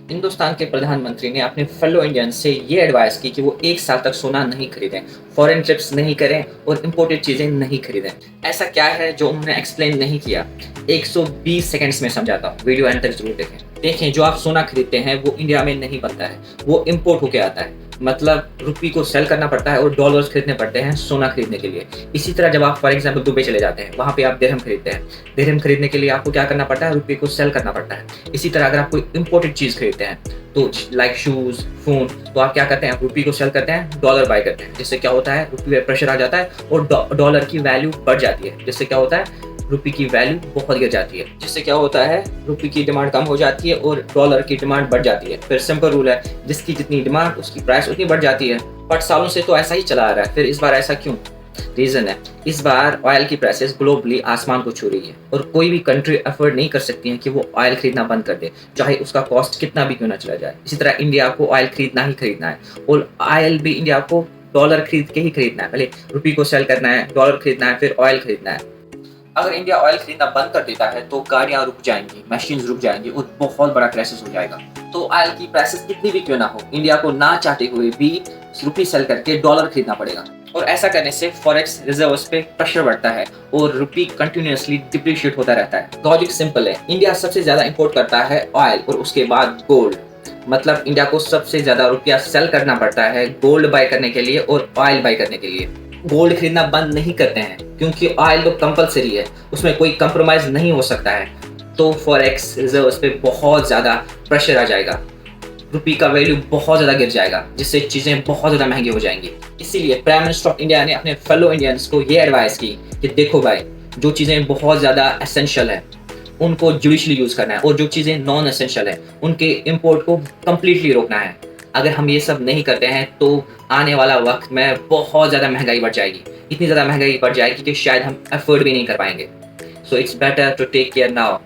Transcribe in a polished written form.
हिंदुस्तान के प्रधानमंत्री ने अपने फेलो इंडियंस से ये एडवाइस की कि वो 1 साल तक सोना नहीं खरीदें, फॉरेन ट्रिप्स नहीं करें और इम्पोर्टेड चीज़ें नहीं खरीदें। ऐसा क्या है जो उन्होंने एक्सप्लेन नहीं किया? 120 सेकंड्स में समझाता हूँ, वीडियो एंड तक ज़रूर देखें। देखें, जो आप सोना खरीदते हैं वो इंडिया में नहीं बनता है, वो इम्पोर्ट होके आता है। मतलब रुपये को सेल करना पड़ता है और डॉलर्स खरीदने पड़ते हैं सोना खरीदने के लिए। इसी तरह जब आप फॉर एग्जांपल दुबई चले जाते हैं, वहाँ पे आप दिरहम खरीदते हैं। दिरहम खरीदने के लिए आपको क्या करना पड़ता है? रुपये को सेल करना पड़ता है। इसी तरह अगर आप कोई इम्पोर्टेड चीज़ खरीदते हैं, तो लाइक शूज़, फ़ोन, तो आप क्या करते हैं? रुपये को सेल करते हैं, डॉलर बाय करते हैं। जिससे क्या होता है? रुपये पे प्रेशर आ जाता है और डॉलर की वैल्यू बढ़ जाती है। जिससे क्या होता है? रुपये की वैल्यू बहुत गिर जाती है। जिससे क्या होता है? रुपये की डिमांड कम हो जाती है और डॉलर की डिमांड बढ़ जाती है। फिर सिंपल रूल है, जिसकी जितनी डिमांड उसकी प्राइस उतनी बढ़ जाती है। बट सालों से तो ऐसा ही चला आ रहा है, फिर इस बार ऐसा क्यों? रीज़न है, इस बार ऑयल की प्राइसेस ग्लोबली आसमान को छू रही है और कोई भी कंट्री अफोर्ड नहीं कर सकती है कि वो ऑयल खरीदना बंद कर दे, चाहे उसका कॉस्ट कितना भी क्यों ना चला जाए। इसी तरह इंडिया को ऑयल खरीदना ही खरीदना है और ऑयल भी इंडिया को डॉलर खरीद के ही खरीदना है। पहले रुपये को सेल करना है, डॉलर खरीदना है, फिर ऑयल खरीदना है। अगर इंडिया ऑयल खरीदना बंद कर देता है तो गाड़ियां रुक जाएंगी, मशीन्स रुक जाएंगी और बहुत बड़ा क्राइसिस हो जाएगा। तो ऑयल की प्राइसेस कितनी भी क्यों ना हो, इंडिया को ना चाहते हुए भी रुपये सेल करके डॉलर खरीदना पड़ेगा। और ऐसा करने से फॉरेक्स रिजर्व्स पे प्रेशर बढ़ता है और रुपये कंटिन्यूअसली डिप्रिशिएट होता रहता है। लॉजिक सिंपल है, इंडिया सबसे ज्यादा इंपोर्ट करता है ऑयल और उसके बाद गोल्ड। मतलब इंडिया को सबसे ज्यादा रुपया सेल करना पड़ता है गोल्ड बाय करने के लिए और ऑयल बाय करने के लिए। गोल्ड खरीदना बंद नहीं करते हैं क्योंकि ऑयल तो कंपलसरी है, उसमें कोई कंप्रोमाइज नहीं हो सकता है। तो फॉरेक्स रिजर्व्स पे बहुत ज़्यादा प्रेशर आ जाएगा, रुपये का वैल्यू बहुत ज़्यादा गिर जाएगा, जिससे चीज़ें बहुत ज़्यादा महंगी हो जाएंगी। इसीलिए प्राइम मिनिस्टर ऑफ इंडिया ने अपने फेलो इंडियंस को ये एडवाइस की कि देखो भाई, जो चीज़ें बहुत ज़्यादा एसेंशियल है उनको जुडिशली यूज़ करना है और जो चीज़ें नॉन एसेंशियल है उनके इम्पोर्ट को कम्प्लीटली रोकना है। अगर हम ये सब नहीं करते हैं तो आने वाला वक्त में बहुत ज़्यादा महंगाई बढ़ जाएगी, इतनी ज़्यादा महंगाई बढ़ जाएगी कि शायद हम अफोर्ड भी नहीं कर पाएंगे। So it's better to take care now.